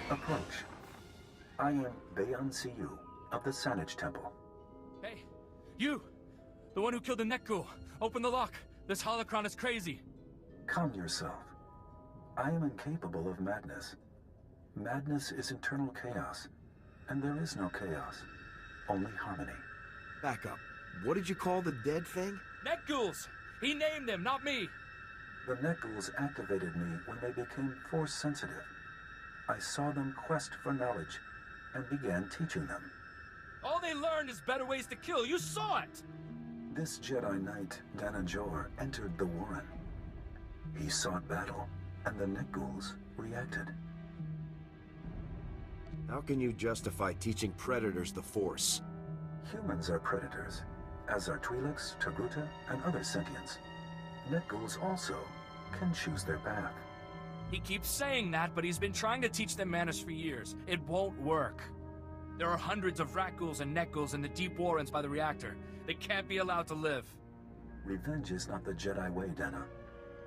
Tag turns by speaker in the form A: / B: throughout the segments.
A: Approach. I am Bayon Siyu of the Sanage Temple.
B: Hey, you! The one who killed the neck ghoul! Open the lock! This holocron is crazy!
A: Calm yourself. I am incapable of madness. Madness is internal chaos, and there is no chaos, only harmony.
C: Back up. What did you call the dead thing?
B: Neck ghouls! He named them, not me!
A: The neck ghouls activated me when they became force-sensitive. I saw them quest for knowledge, and began teaching them.
B: All they learned is better ways to kill. You saw it!
A: This Jedi Knight, Danajor, entered the Warren. He sought battle, and the neck ghouls reacted.
C: How can you justify teaching predators the Force?
A: Humans are predators, as are Twi'leks, Togruta, and other sentients. Neck ghouls also can choose their path.
B: He keeps saying that, but he's been trying to teach them manners for years. It won't work. There are hundreds of rat ghouls and neck ghouls in the deep warrens by the reactor. They can't be allowed to live.
A: Revenge is not the Jedi way, Dana.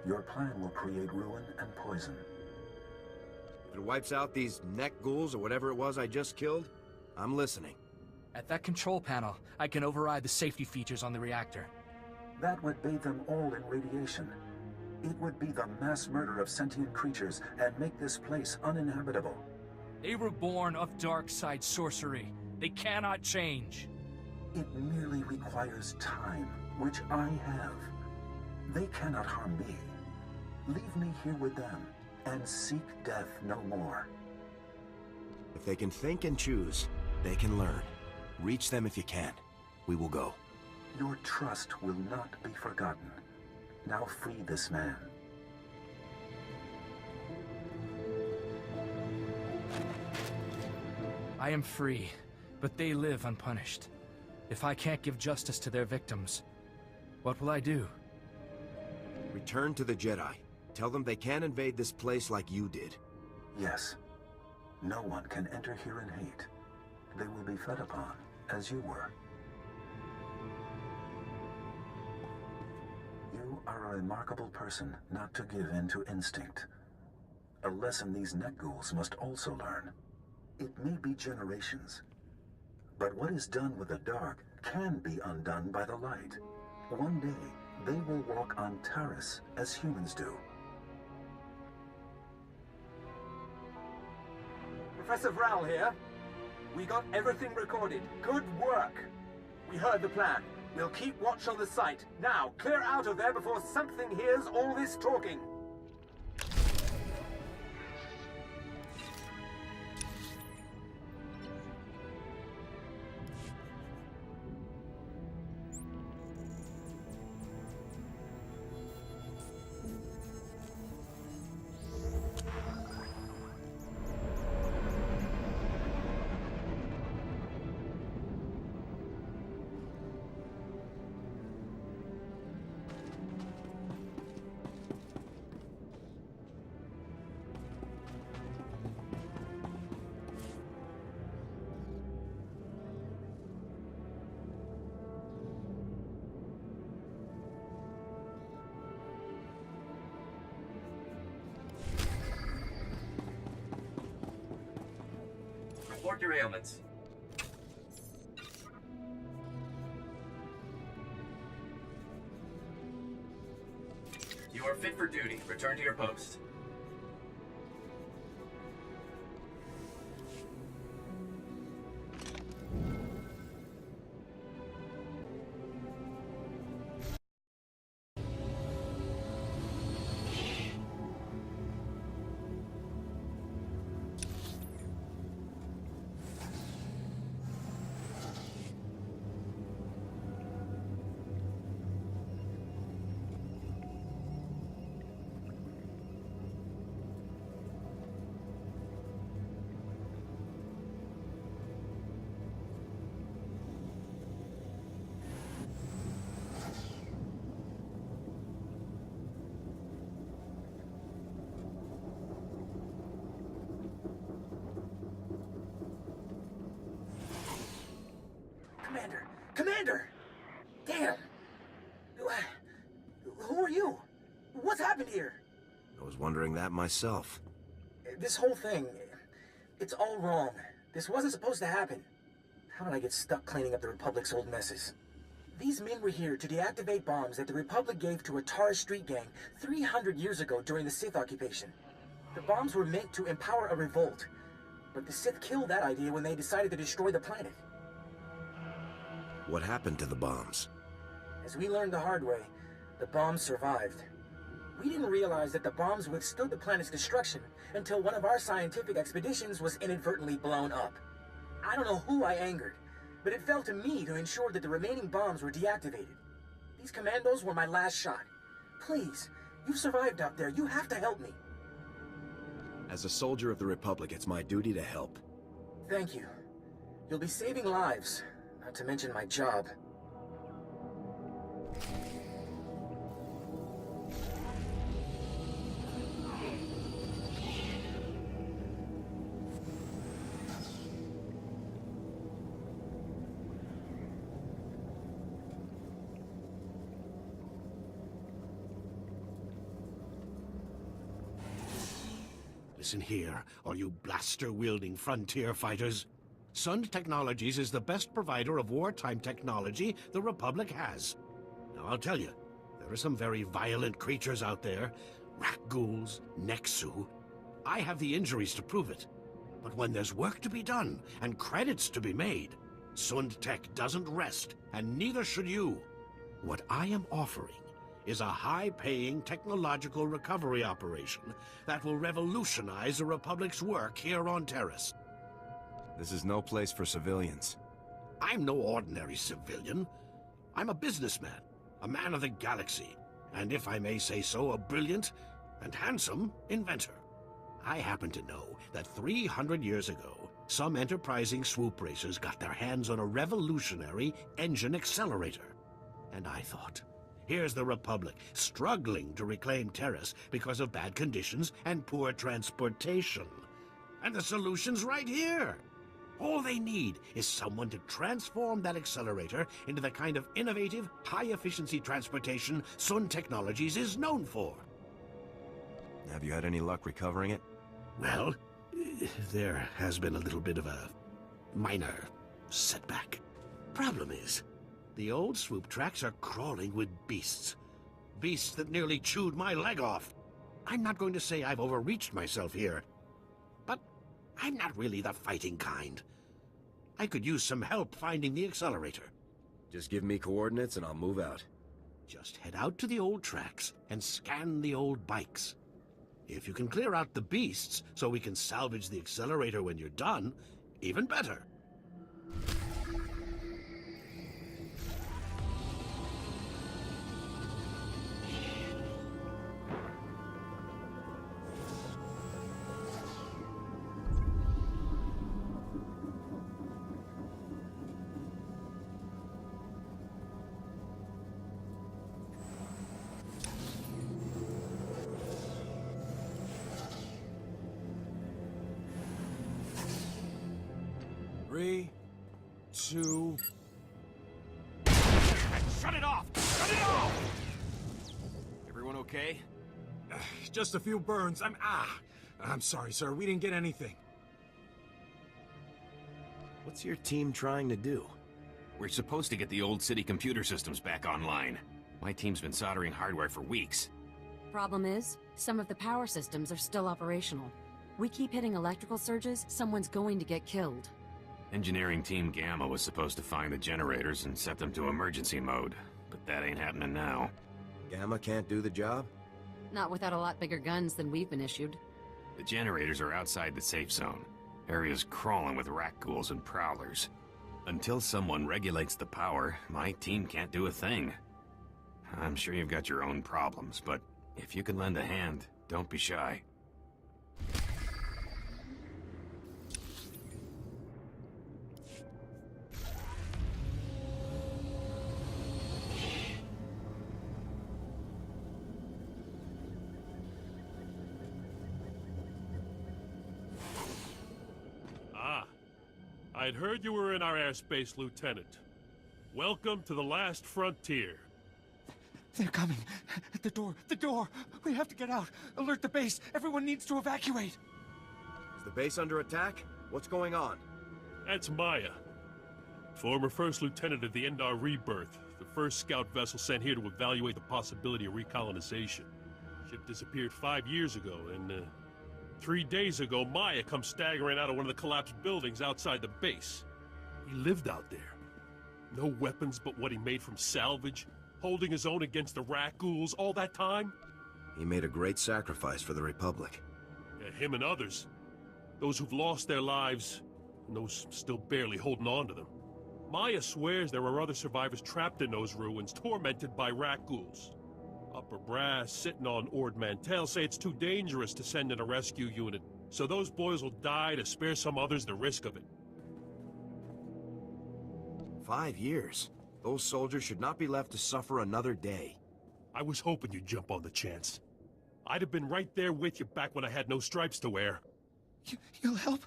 A: Your plan will create ruin and poison.
C: If it wipes out these neck ghouls or whatever it was I just killed, I'm listening.
B: At that control panel, I can override the safety features on the reactor.
A: That would bathe them all in radiation. It would be the mass murder of sentient creatures and make this place uninhabitable.
B: They were born of dark side sorcery. They cannot change.
A: It merely requires time, which I have. They cannot harm me. Leave me here with them, and seek death no more.
C: If they can think and choose, they can learn. Reach them if you can. We will go.
A: Your trust will not be forgotten. Now free this man.
B: I am free, but they live unpunished. If I can't give justice to their victims, what will I do?
C: Return to the Jedi. Tell them they can't invade this place like you did.
A: Yes. No one can enter here in hate. They will be fed upon, as you were. You are a remarkable person not to give in to instinct. A lesson these neck ghouls must also learn. It may be generations, but what is done with the dark can be undone by the light. One day, they will walk on Taris as humans do.
D: Professor Vral here. We got everything recorded. Good work. We heard the plan. We'll keep watch on the site. Now, clear out of there before something hears all this talking.
E: report your ailments. You are fit for duty. Return to your post.
D: Commander! Damn! Who are you? What's happened here?
C: I was wondering that myself.
D: This whole thing, it's all wrong. This wasn't supposed to happen. How did I get stuck cleaning up the Republic's old messes? These men were here to deactivate bombs that the Republic gave to a Taris street gang 300 years ago during the Sith occupation. The bombs were meant to empower a revolt, but the Sith killed that idea when they decided to destroy the planet.
C: What happened to the bombs?
D: As we learned the hard way, the bombs survived. We didn't realize that the bombs withstood the planet's destruction until one of our scientific expeditions was inadvertently blown up. I don't know who I angered, but it fell to me to ensure that the remaining bombs were deactivated. These commandos were my last shot. Please, you've survived out there. You have to help me.
C: As a soldier of the Republic, it's my duty to help.
D: Thank you. You'll be saving lives. Not to mention my job.
F: Listen here, all you blaster-wielding frontier fighters. Sun Technologies is the best provider of wartime technology the Republic has. Now, I'll tell you, there are some very violent creatures out there. Rat ghouls, Nexu. I have the injuries to prove it. But when there's work to be done, and credits to be made, Sund Tech doesn't rest, and neither should you. What I am offering is a high-paying technological recovery operation that will revolutionize the Republic's work here on Taris.
C: This is no place for civilians.
F: I'm no ordinary civilian. I'm a businessman, a man of the galaxy, and if I may say so, a brilliant and handsome inventor. I happen to know that 300 years ago, some enterprising swoop racers got their hands on a revolutionary engine accelerator. And I thought, here's the Republic struggling to reclaim Taris because of bad conditions and poor transportation. And the solution's right here. All they need is someone to transform that accelerator into the kind of innovative, high-efficiency transportation Sun Technologies is known for.
C: Have you had any luck recovering it?
F: Well, there has been a little bit of a minor setback. Problem is, the old swoop tracks are crawling with beasts. Beasts that nearly chewed my leg off. I'm not going to say I've overreached myself here, but I'm not really the fighting kind. I could use some help finding the accelerator.
C: Just give me coordinates and I'll move out.
F: Just head out to the old tracks and scan the old bikes. If you can clear out the beasts so we can salvage the accelerator when you're done, even better.
G: Three, two...
F: Shut it off! Shut it off!
G: Everyone okay? Just a few burns. I'm sorry, sir. We didn't get anything.
C: What's your team trying to do?
H: We're supposed to get the old city computer systems back online. My team's been soldering hardware for weeks.
I: Problem is, some of the power systems are still operational. We keep hitting electrical surges, someone's going to get killed.
H: Engineering Team Gamma was supposed to find the generators and set them to emergency mode, but that ain't happening now.
C: Gamma can't do the job?
I: Not without a lot bigger guns than we've been issued.
H: The generators are outside the safe zone. Area's crawling with rat ghouls and prowlers. Until someone regulates the power, my team can't do a thing. I'm sure you've got your own problems, but if you can lend a hand, don't be shy.
J: I'd heard you were in our airspace, Lieutenant. Welcome to the last frontier.
D: They're coming. The door! The door! We have to get out! Alert the base! Everyone needs to evacuate!
C: Is the base under attack? What's going on?
J: That's Maya. Former First Lieutenant of the Endar Rebirth, the first scout vessel sent here to evaluate the possibility of recolonization. Ship disappeared 5 years ago, and 3 days ago, Maya comes staggering out of one of the collapsed buildings outside the base. He lived out there. No weapons but what he made from salvage, holding his own against the rat ghouls all that time.
C: He made a great sacrifice for the Republic.
J: Yeah, him and others. Those who've lost their lives, and those still barely holding on to them. Maya swears there are other survivors trapped in those ruins, tormented by rat ghouls. Upper brass, sitting on Ord Mantell, say it's too dangerous to send in a rescue unit, so those boys will die to spare some others the risk of it.
C: 5 years? Those soldiers should not be left to suffer another day.
J: I was hoping you'd jump on the chance. I'd have been right there with you back when I had no stripes to wear.
D: You'll help?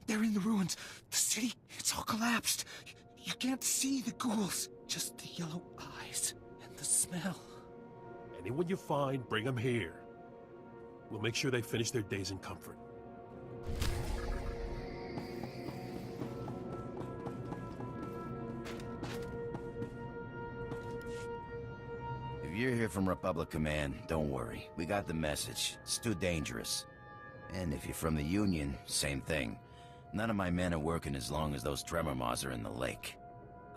D: They're in the ruins. The city, it's all collapsed. You can't see the ghouls, just the yellow eyes and the smell.
J: Anyone you find, bring them here. We'll make sure they finish their days in comfort.
K: If you're here from Republic Command, don't worry. We got the message. It's too dangerous. And if you're from the Union, same thing. None of my men are working as long as those tremor maws are in the lake.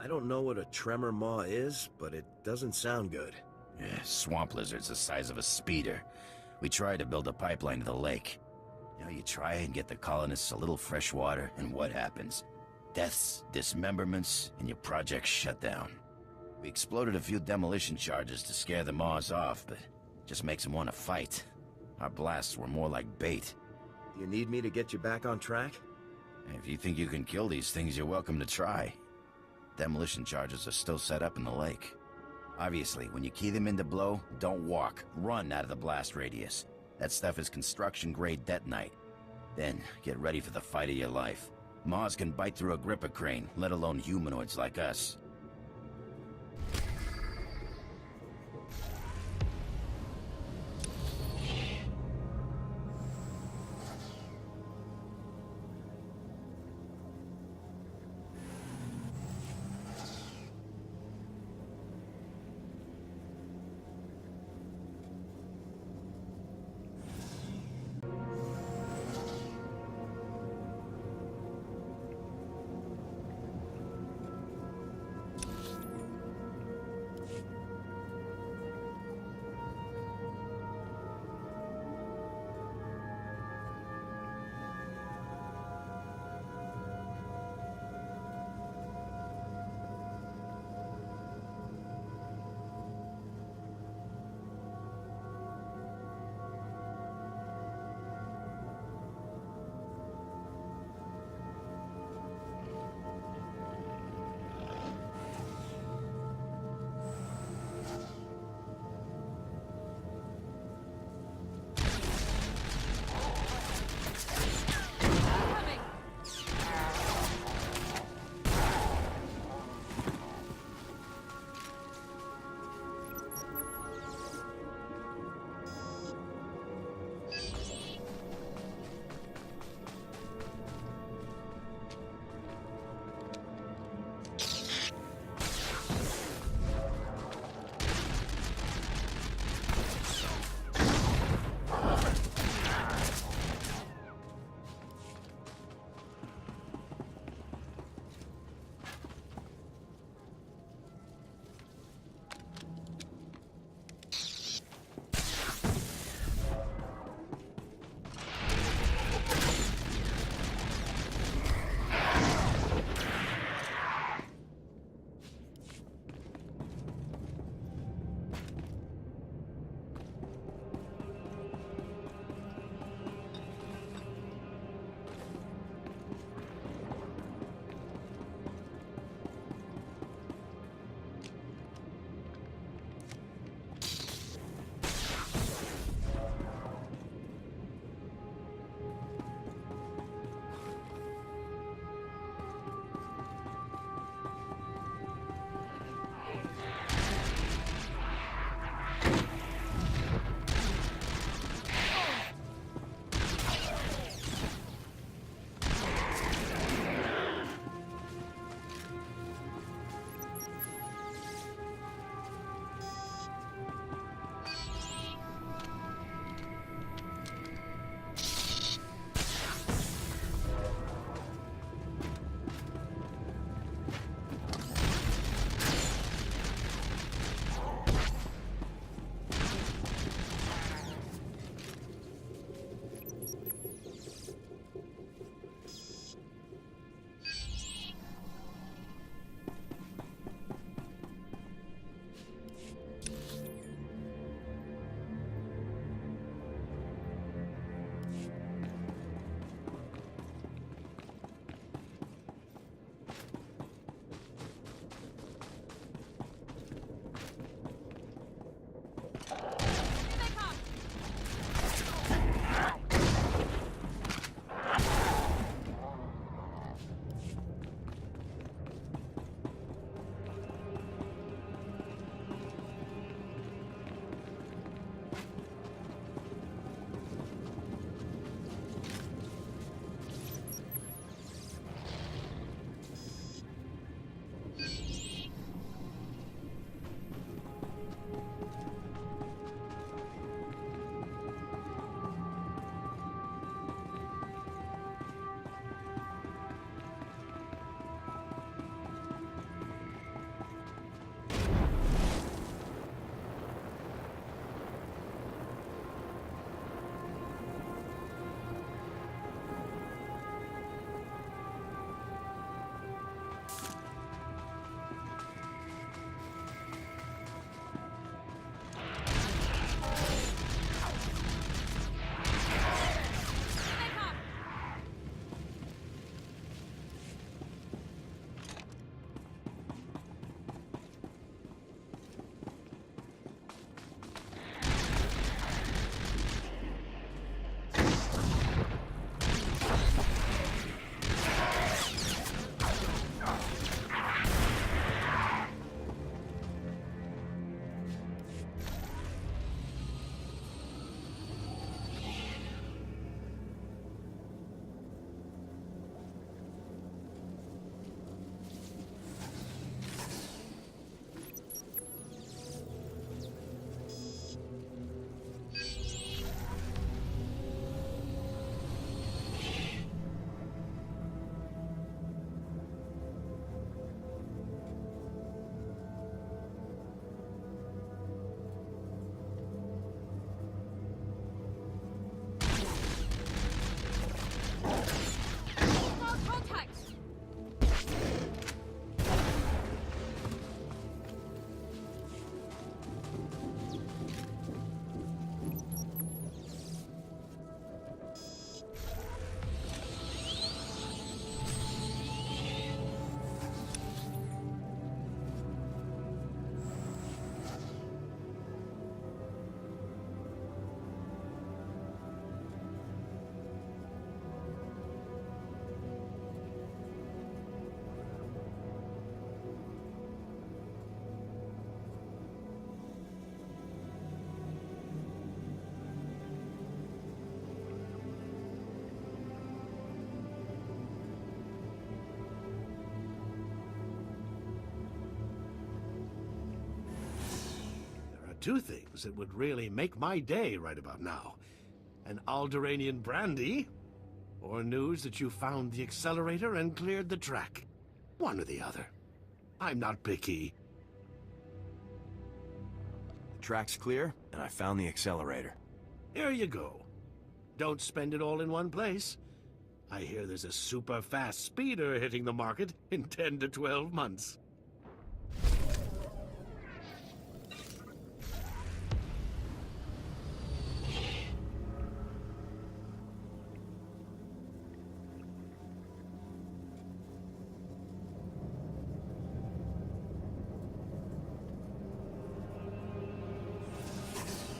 C: I don't know what a tremor maw is, but it doesn't sound good.
K: Yeah, swamp lizards the size of a speeder. We tried to build a pipeline to the lake. You know, you try and get the colonists a little fresh water, and what happens? Deaths, dismemberments, and your project's shut down. We exploded a few demolition charges to scare the maws off, but it just makes them want to fight. Our blasts were more like bait.
C: Do you need me to get you back on track?
K: If you think you can kill these things, you're welcome to try. Demolition charges are still set up in the lake. Obviously, when you key them into blow, don't walk. Run out of the blast radius. That stuff is construction-grade detonite. Then, get ready for the fight of your life. Maws can bite through a gripper crane, let alone humanoids like us.
F: two things that would really make my day right about now. An Alderaanian brandy, or news that you found the accelerator and cleared the track. One or the other. I'm not picky.
C: The track's clear, and I found the accelerator.
F: Here you go. Don't spend it all in one place. I hear there's a super fast speeder hitting the market in 10 to 12 months.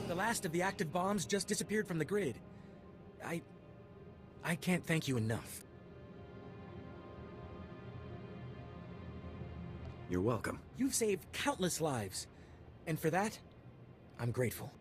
L: The last of the active bombs just disappeared from the grid. I can't thank you enough.
C: You're welcome.
L: You've saved countless lives, and for that, I'm grateful.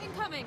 M: Incoming!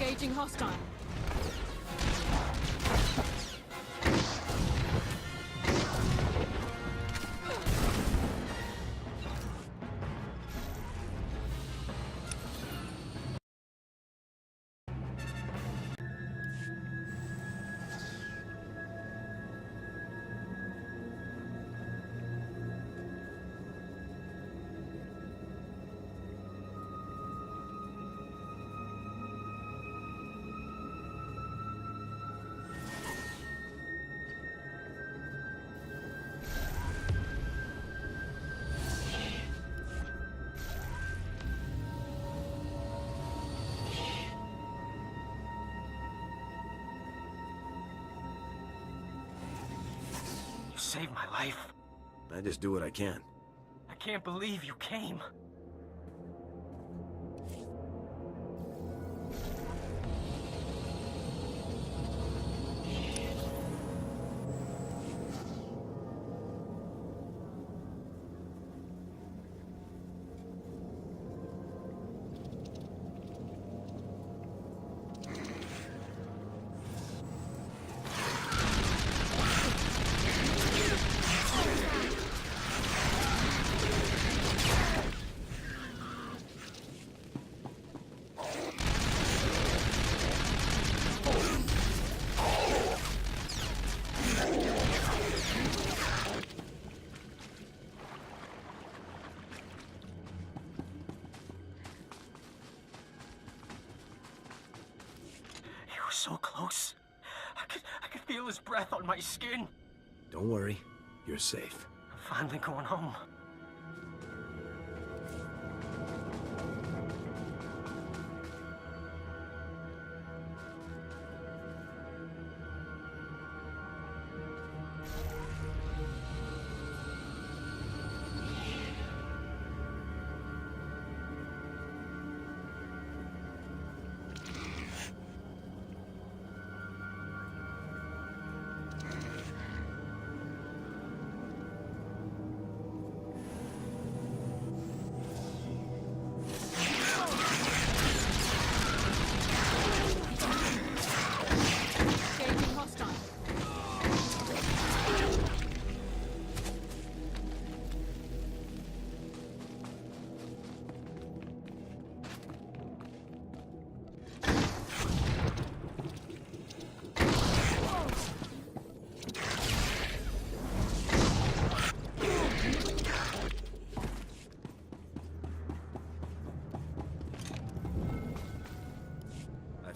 M: Engaging hostile.
N: Saved my life.
C: I just do what I can.
N: I can't believe you came. so close. I could feel his breath on my skin.
C: Don't worry. You're safe.
N: I'm finally going home.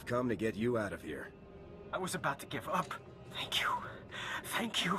C: Come to get you out of here.
N: I was about to give up. Thank you. Thank you.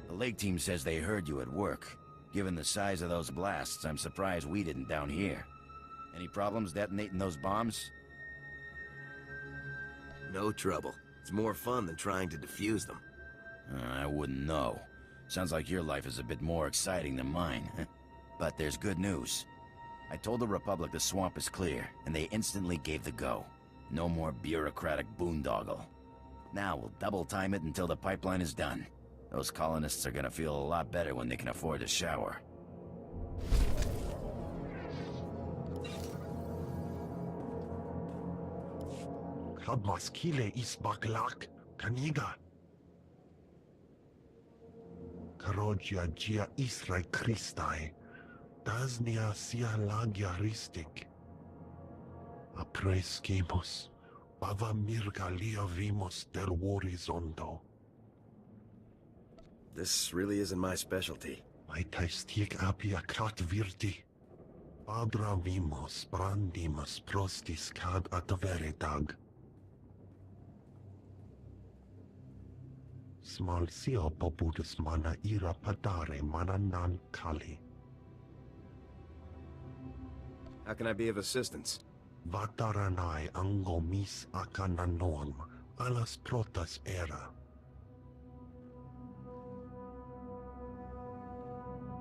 K: The Lake team says they heard you at work. Given the size of those blasts, I'm surprised we didn't down here. Any problems detonating those bombs?
C: No trouble. It's more fun than trying to defuse them.
K: I wouldn't know. Sounds like your life is a bit more exciting than mine. But there's good news. I told the Republic the swamp is clear, and they instantly gave the go. No more bureaucratic boondoggle. Now we'll double time it until the pipeline is done. Those colonists are gonna feel a lot better when they can afford a shower.
O: Kadmaskile is baklak, kaniga. Karogia gia Israel Christai, Dasnia sia lagia ristic. Aprescimus, bava mirga lia vimos del horizonto.
C: This really isn't my specialty.
O: Mai taistic apia cat virti. Padra vimos brandimus prostis cad at veritag. Smal sio popudus mana ira padare mana nan kali.
C: How can I be of assistance?
O: Vataranai angomis akananorm, alas protas era.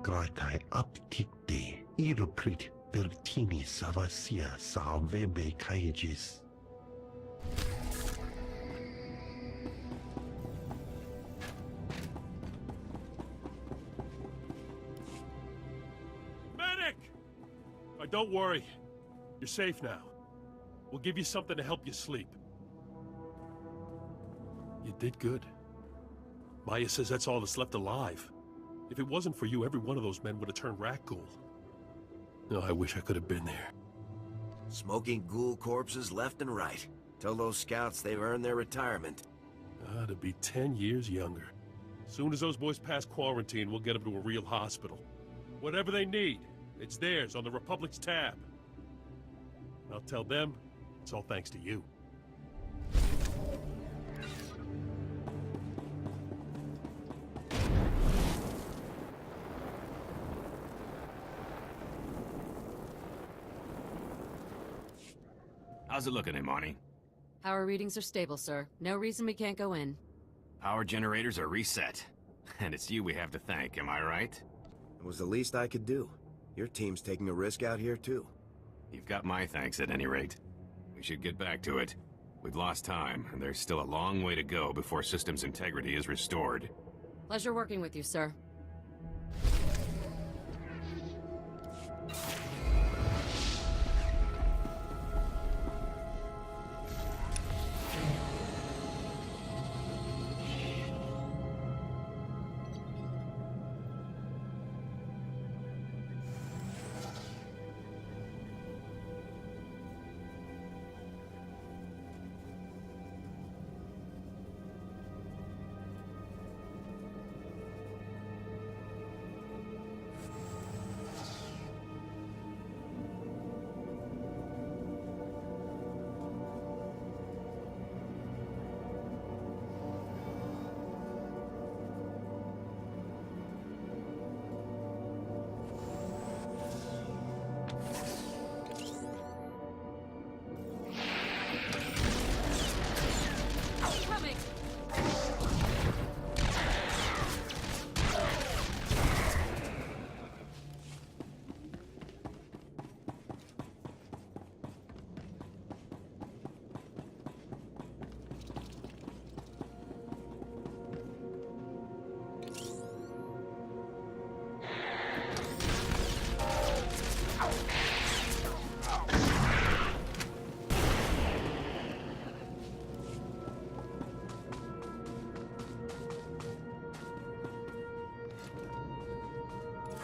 O: gratai aptikte, irprit vertini savasia salvebe kaigis.
J: Medic! Don't worry. You're safe now. We'll give you something to help you sleep. You did good. Maya says that's all that's left alive. If it wasn't for you, every one of those men would have turned rat ghoul. No, I wish I could have been there.
C: Smoking ghoul corpses left and right. Tell those scouts they've earned their retirement.
J: To be 10 years younger. Soon as those boys pass quarantine, we'll get them to a real hospital. Whatever they need, it's theirs on the Republic's tab. I'll tell them it's all thanks to you.
H: How's it looking, Imani?
I: Power readings are stable, sir. No reason we can't go in.
H: Power generators are reset. And it's you we have to thank, am I right?
C: It was the least I could do. Your team's taking a risk out here, too.
H: You've got my thanks at any rate. We should get back to it. We've lost time, and there's still a long way to go before systems integrity is restored.
I: Pleasure working with you, sir.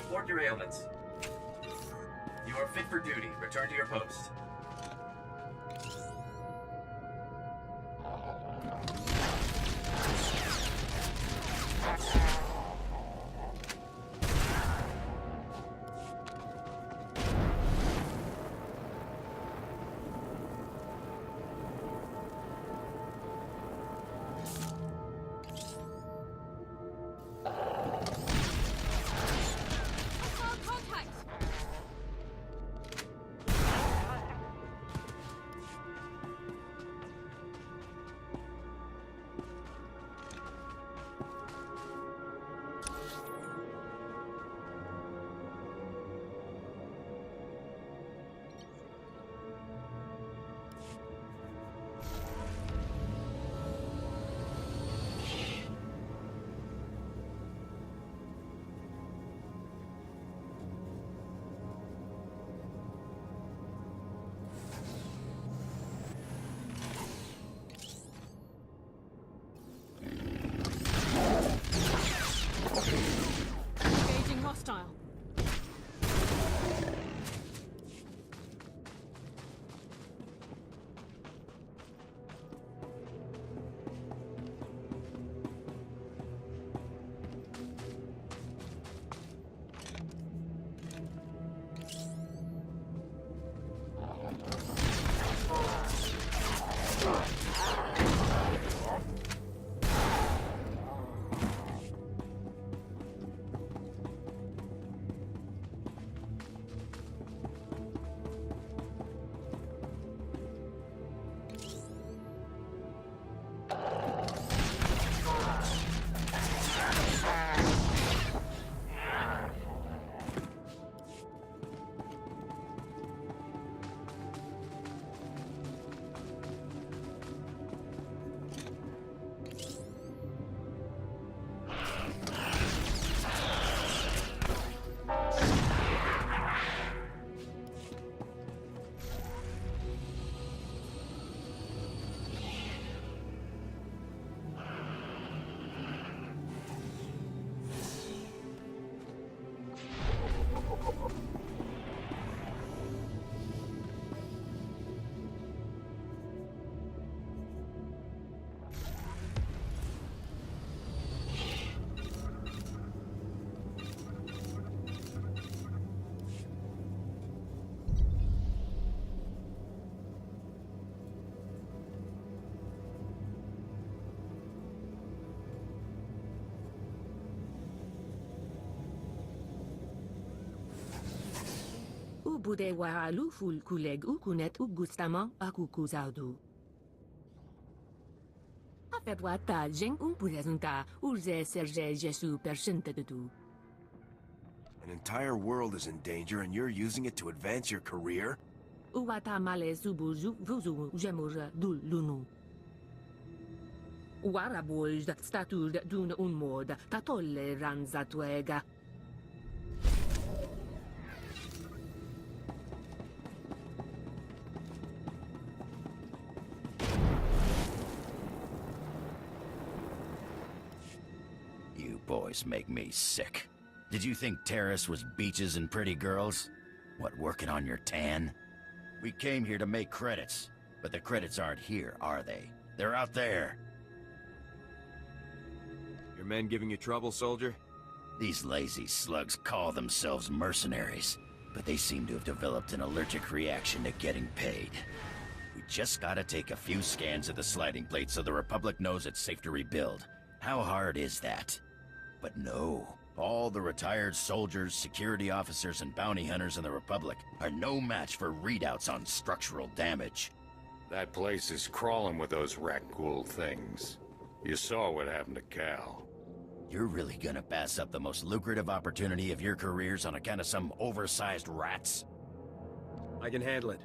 E: Report your ailments. You are fit for duty. Return to your post.
M: Engaging hostile.
P: bude wahalu ful kuleg ukunet ugustama akukuzaudu. Afetwata jeng umpurezunta urze serge jesu persentadu.
C: An entire world is in danger and you're using it to advance your career?
P: Uwata male subuzu vuzu jemur dul lunu. Warabold statud dun unmod tatolle ranzatuega.
K: You boys make me sick. Did you think Taris was beaches and pretty girls? What, working on your tan? We came here to make credits, but the credits aren't here, are they? They're out there.
G: Your men giving you trouble, soldier?
K: These lazy slugs call themselves mercenaries, but they seem to have developed an allergic reaction to getting paid. We just gotta take a few scans of the sliding plate so the Republic knows it's safe to rebuild. How hard is that? But no. All the retired soldiers, security officers, and bounty hunters in the Republic are no match for readouts on structural damage.
H: That place is crawling with those rat ghoul things. You saw what happened to Cal.
K: You're really gonna pass up the most lucrative opportunity of your careers on account of some oversized rats?
G: I can handle it.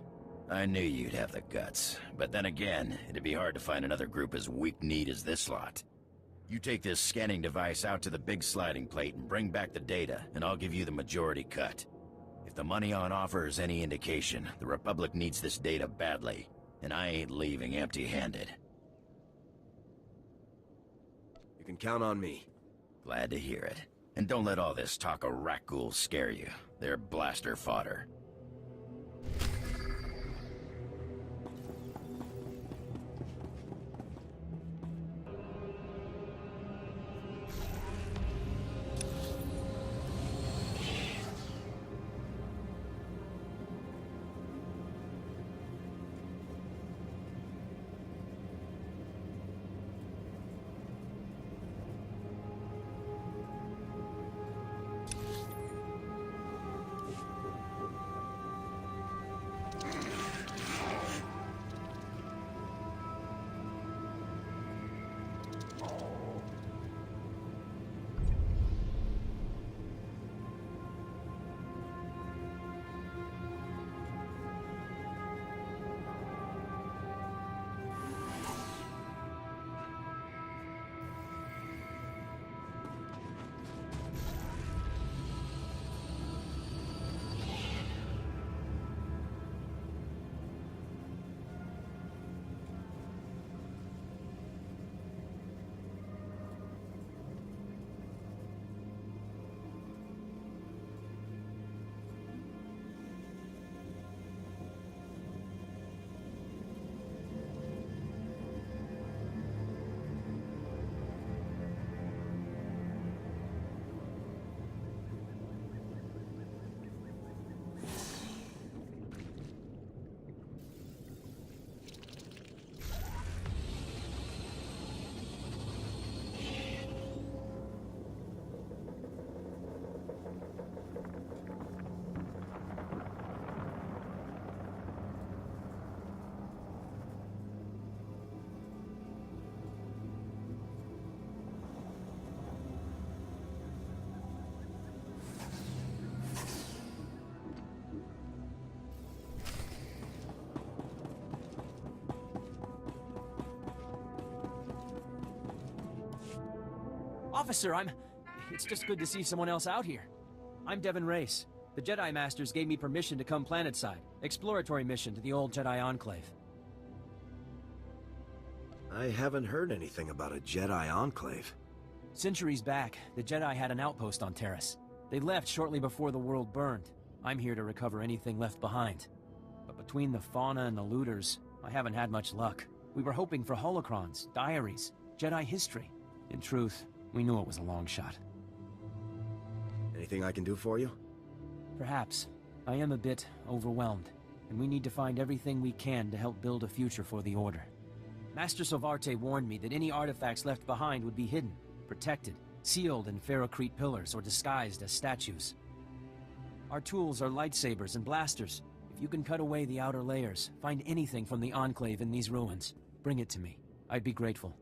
K: I knew you'd have the guts, but then again, it'd be hard to find another group as weak-kneed as this lot. You take this scanning device out to the big sliding plate and bring back the data, and I'll give you the majority cut. If the money on offer is any indication, the Republic needs this data badly, and I ain't leaving empty-handed.
G: You can count on me.
K: Glad to hear it. And don't let all this talk of rat ghouls scare you. They're blaster fodder.
N: Officer, It's just good to see someone else out here. I'm Devin Race. The Jedi Masters gave me permission to come planetside. Exploratory mission to the old Jedi Enclave.
C: I haven't heard anything about a Jedi Enclave.
N: Centuries back, the Jedi had an outpost on Taris. They left shortly before the world burned. I'm here to recover anything left behind. But between the fauna and the looters, I haven't had much luck. We were hoping for holocrons, diaries, Jedi history. In truth, we knew it was a long shot.
C: Anything I can do for you?
N: Perhaps. I am a bit overwhelmed, and we need to find everything we can to help build a future for the Order. Master Sovarte warned me that any artifacts left behind would be hidden, protected, sealed in ferrocrete pillars or disguised as statues. Our tools are lightsabers and blasters. If you can cut away the outer layers, find anything from the Enclave in these ruins, bring it to me. I'd be grateful.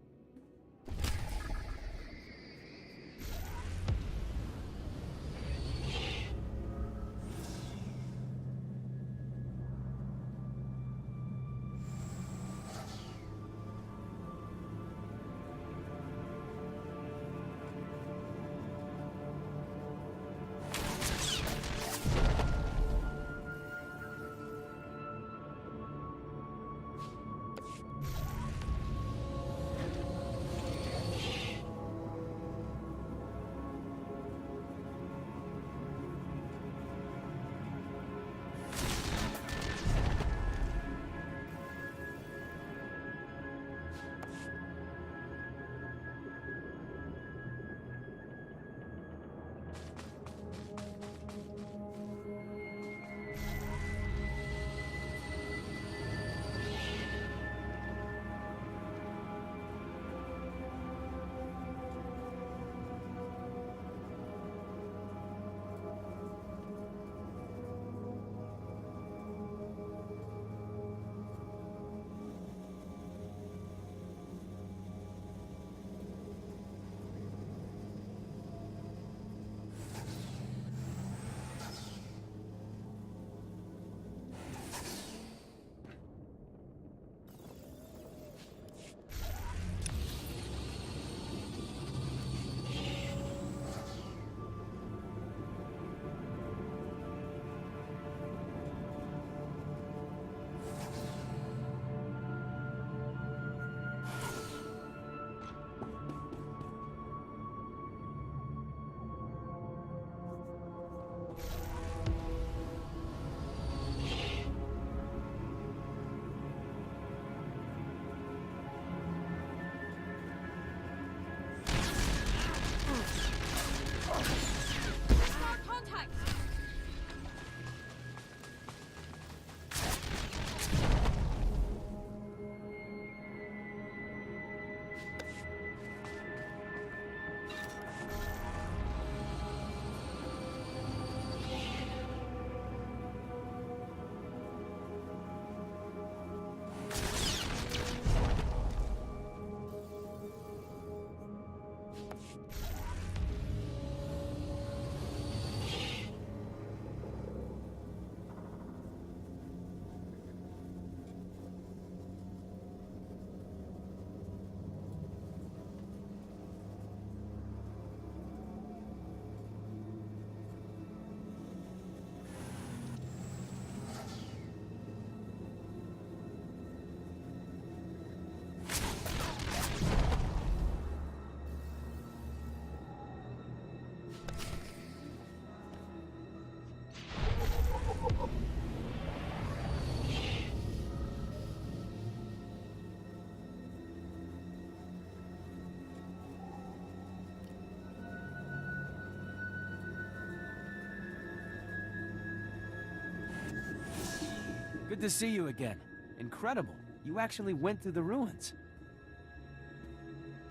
N: Good to see you again. Incredible. You actually went through the ruins.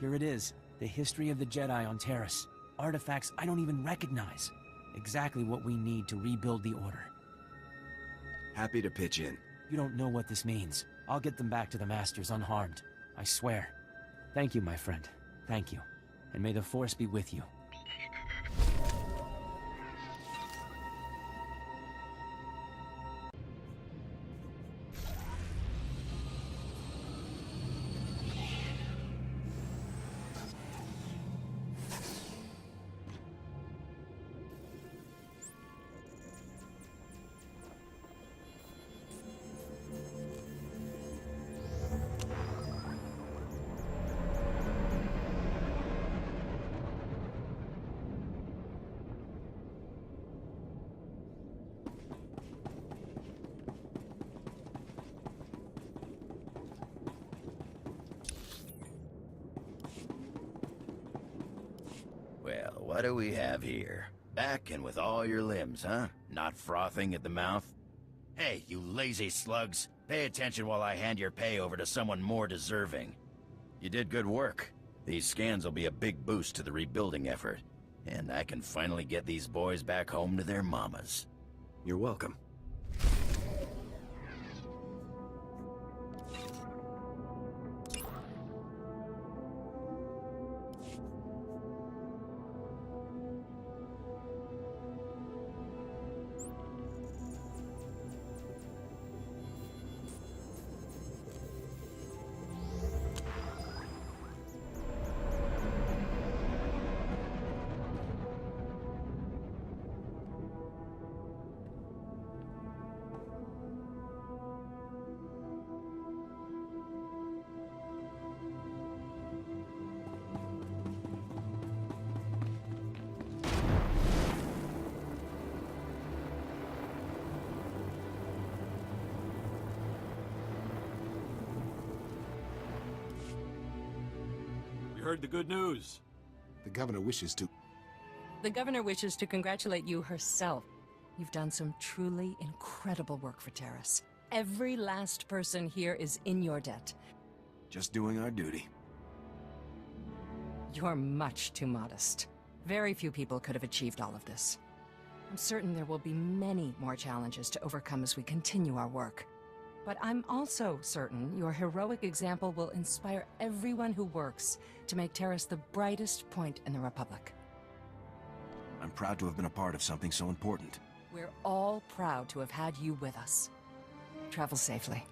N: Here it is. The history of the Jedi on Taris. Artifacts I don't even recognize. Exactly what we need to rebuild the Order.
C: Happy to pitch in.
N: You don't know what this means. I'll get them back to the Masters unharmed. I swear. Thank you, my friend. Thank you. And may the Force be with you.
K: Well, what do we have here? Back and with all your limbs, huh? Not frothing at the mouth? Hey, you lazy slugs. Pay attention while I hand your pay over to someone more deserving. You did good work. These scans will be a big boost to the rebuilding effort. And I can finally get these boys back home to their mamas.
C: You're welcome.
J: Heard the good news.
Q: The governor wishes to...
R: The governor wishes to congratulate you herself. You've done some truly incredible work for Taris. Every last person here is in your debt.
C: Just doing our duty.
R: You're much too modest. Very few people could have achieved all of this. I'm certain there will be many more challenges to overcome as we continue our work. But I'm also certain your heroic example will inspire everyone who works to make Taris the brightest point in the Republic.
C: I'm proud to have been a part of something so important.
R: We're all proud to have had you with us. Travel safely.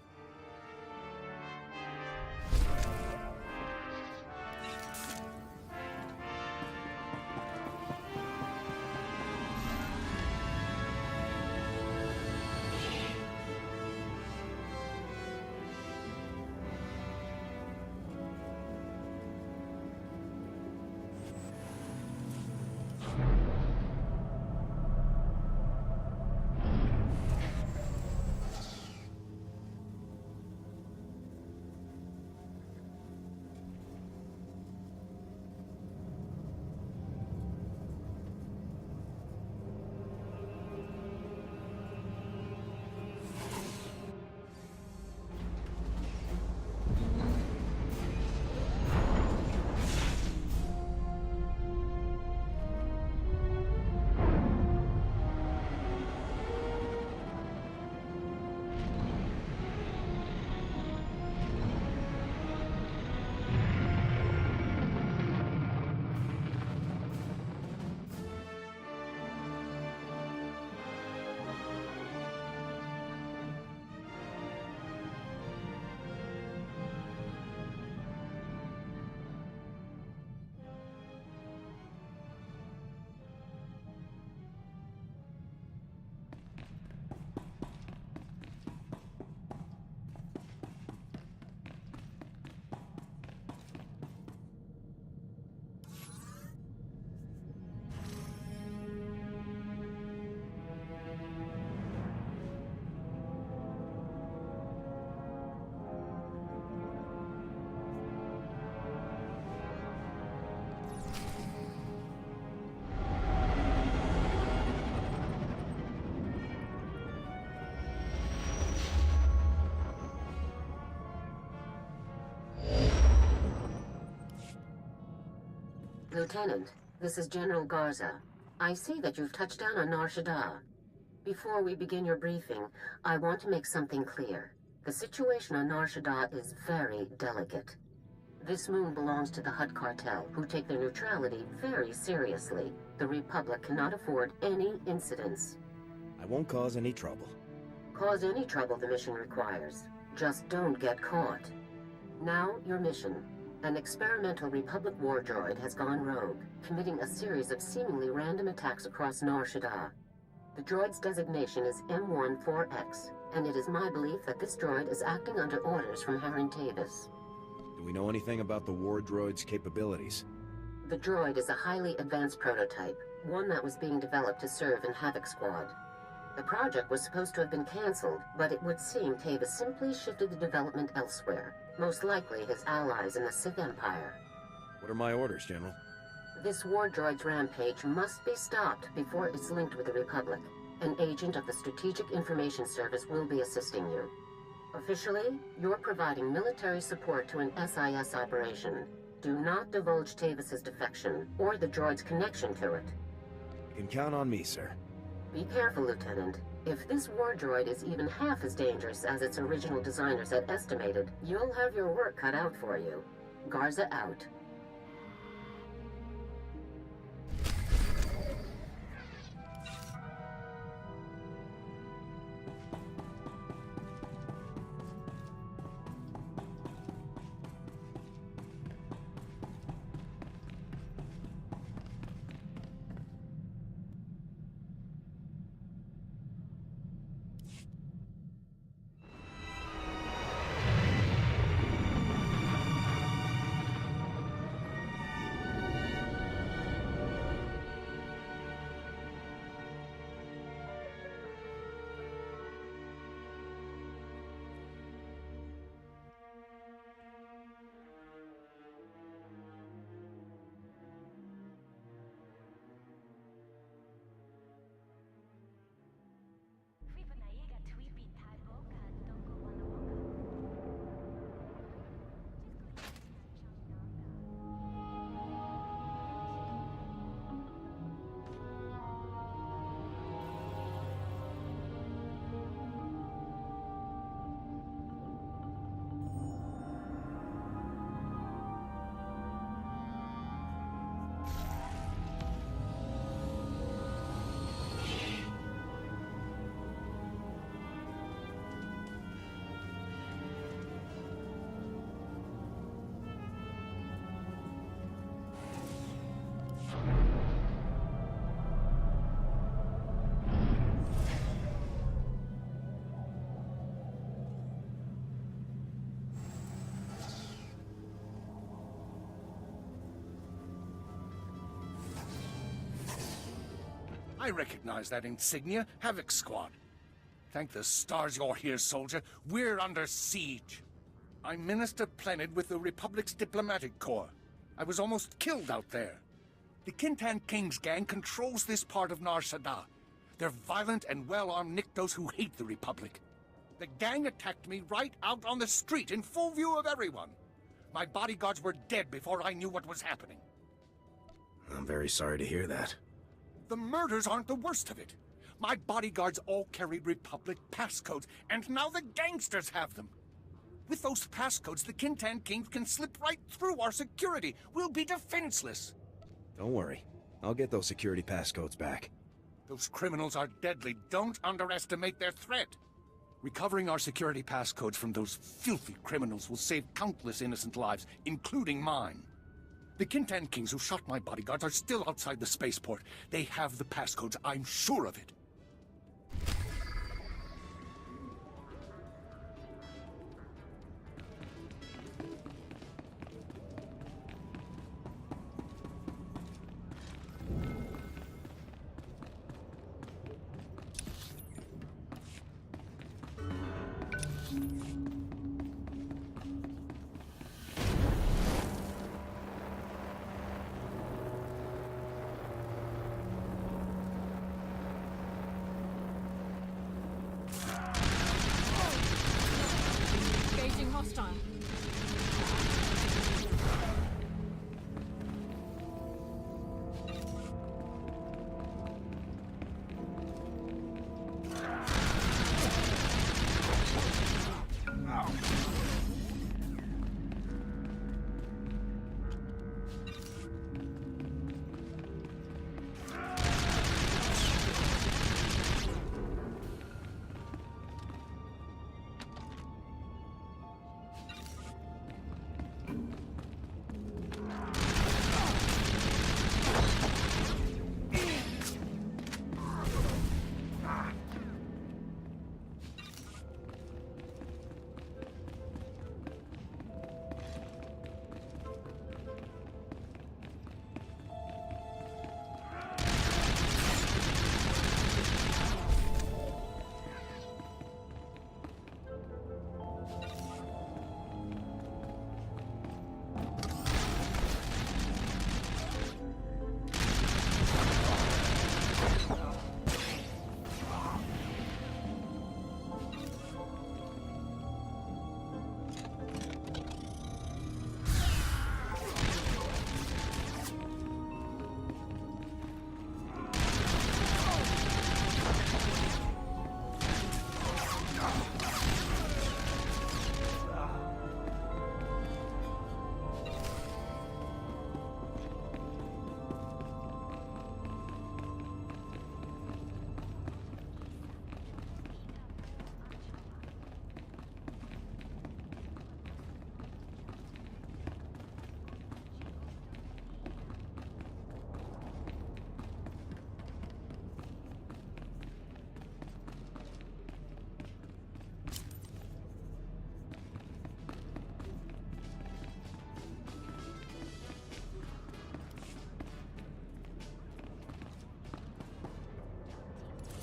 S: Lieutenant, this is General Garza. I see that you've touched down on Nar Shaddaa. Before we begin your briefing, I want to make something clear. The situation on Nar Shaddaa is very delicate. This moon belongs to the Hutt cartel, who take their neutrality very seriously. The Republic cannot afford any incidents.
C: I won't cause any trouble.
S: Cause any trouble the mission requires. Just don't get caught. Now, your mission. An experimental Republic war droid has gone rogue, committing a series of seemingly random attacks across Nar Shaddaa. The droid's designation is M14X, and it is my belief that this droid is acting under orders from Haran Tavis.
C: Do we know anything about the war droid's capabilities?
S: The droid is a highly advanced prototype, one that was being developed to serve in Havoc Squad. The project was supposed to have been cancelled, but it would seem Tavis simply shifted the development elsewhere, most likely his allies in the Sith Empire.
C: What are my orders, General?
S: This war droid's rampage must be stopped before it's linked with the Republic. An agent of the Strategic Information Service will be assisting you. Officially, you're providing military support to an SIS operation. Do not divulge Tavis's defection, or the droid's connection to it.
C: You can count on me, sir.
S: Be careful, Lieutenant. If this war droid is even half as dangerous as its original designers had estimated, you'll have your work cut out for you. Garza out.
F: I recognize that insignia, Havoc Squad. Thank the stars you're here, soldier. We're under siege. I'm Minister Plenid with the Republic's Diplomatic Corps. I was almost killed out there. The Kintan King's gang controls this part of Nar Shaddaa. They're violent and well-armed Niktos who hate the Republic. The gang attacked me right out on the street in full view of everyone. My bodyguards were dead before I knew what was happening.
C: I'm very sorry to hear that.
F: The murders aren't the worst of it. My bodyguards all carried Republic passcodes, and now the gangsters have them. With those passcodes, the Kintan Kings can slip right through our security. We'll be defenseless.
C: Don't worry. I'll get those security passcodes back.
F: Those criminals are deadly. Don't underestimate their threat. Recovering our security passcodes from those filthy criminals will save countless innocent lives, including mine. The Kintan Kings who shot my bodyguards are still outside the spaceport. They have the passcodes, I'm sure of it.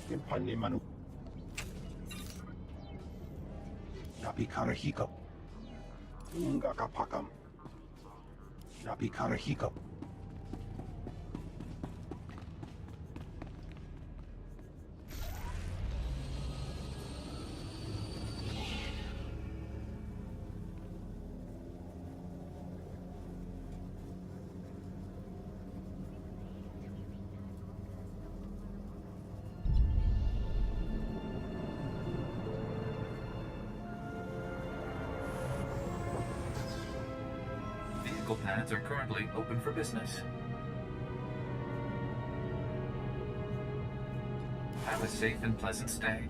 O: Impani manu. Napi kara hikap. Unga kapakam. Napi kara hikap.
E: Planets are currently open for business. Have a safe and pleasant stay.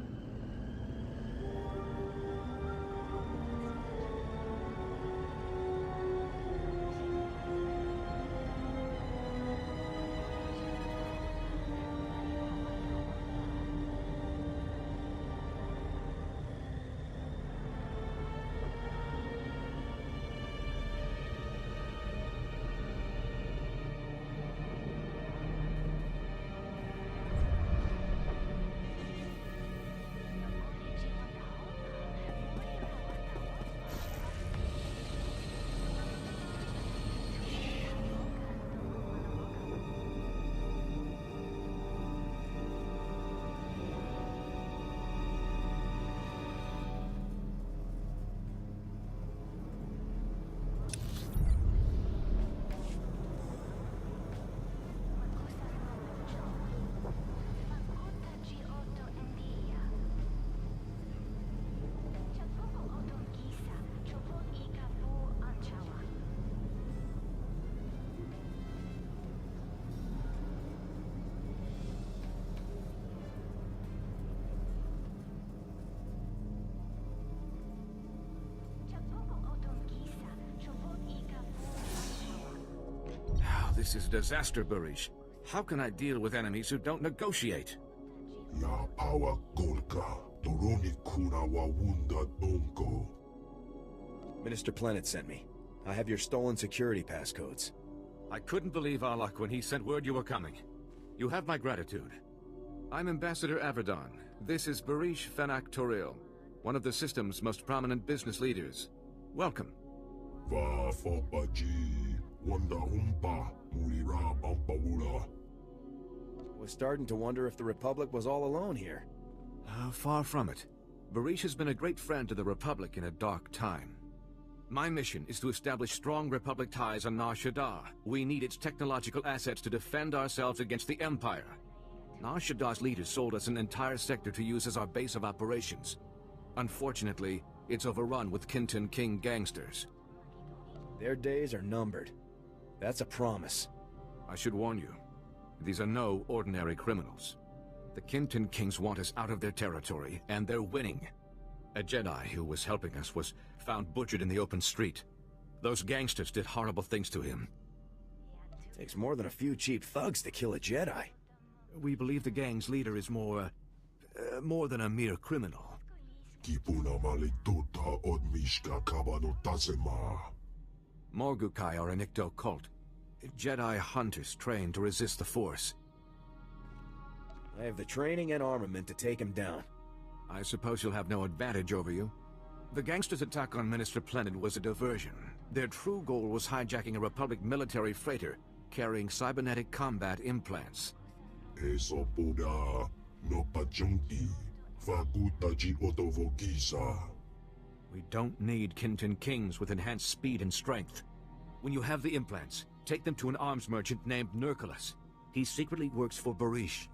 T: This is disaster, Barish. How can I deal with enemies who don't negotiate?
O: Ya power golka, Toroni kuna wawunda donko.
C: Minister Planet sent me. I have your stolen security passcodes.
T: I couldn't believe our luck when he sent word you were coming. You have my gratitude. I'm Ambassador Averdon. This is Barish Fenak Toril, one of the system's most prominent business leaders. Welcome.
O: Va fobaji, wanda humpa, murira bampawula.
C: I was starting to wonder if the Republic was all alone here.
T: Far from it. Barish has been a great friend to the Republic in a dark time. My mission is to establish strong Republic ties on Nar Shaddaa. We need its technological assets to defend ourselves against the Empire. Nar Shaddaa's leaders sold us an entire sector to use as our base of operations. Unfortunately, it's overrun with Kinton King gangsters.
C: Their days are numbered. That's a promise.
T: I should warn you, these are no ordinary criminals. The Kinton Kings want us out of their territory, and they're winning. A Jedi who was helping us was found butchered in the open street. Those gangsters did horrible things to him.
C: Takes more than a few cheap thugs to kill a Jedi.
T: We believe the gang's leader is more than a mere criminal. Morgukai are an Icto cult. Jedi hunters trained to resist the Force.
C: I have the training and armament to take him down.
T: I suppose you'll have no advantage over you. The gangsters' attack on Minister Planet was a diversion. Their true goal was hijacking a Republic military freighter carrying cybernetic combat implants. We don't need Kinton Kings with enhanced speed and strength. When you have the implants, take them to an arms merchant named Nurculus. He secretly works for Barish.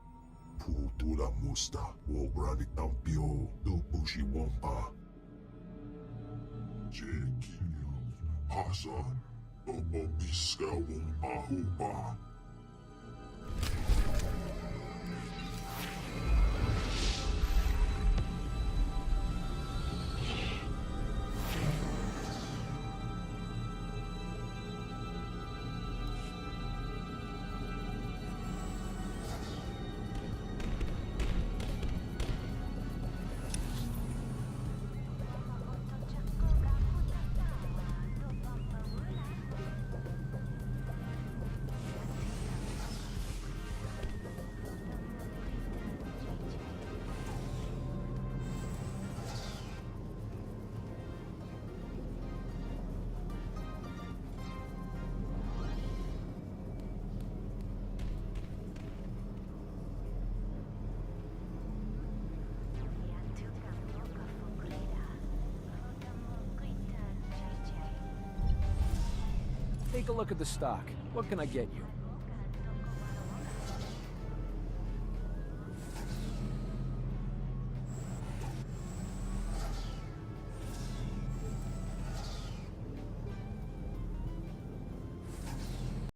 N: Take a look at the stock. What can I get you?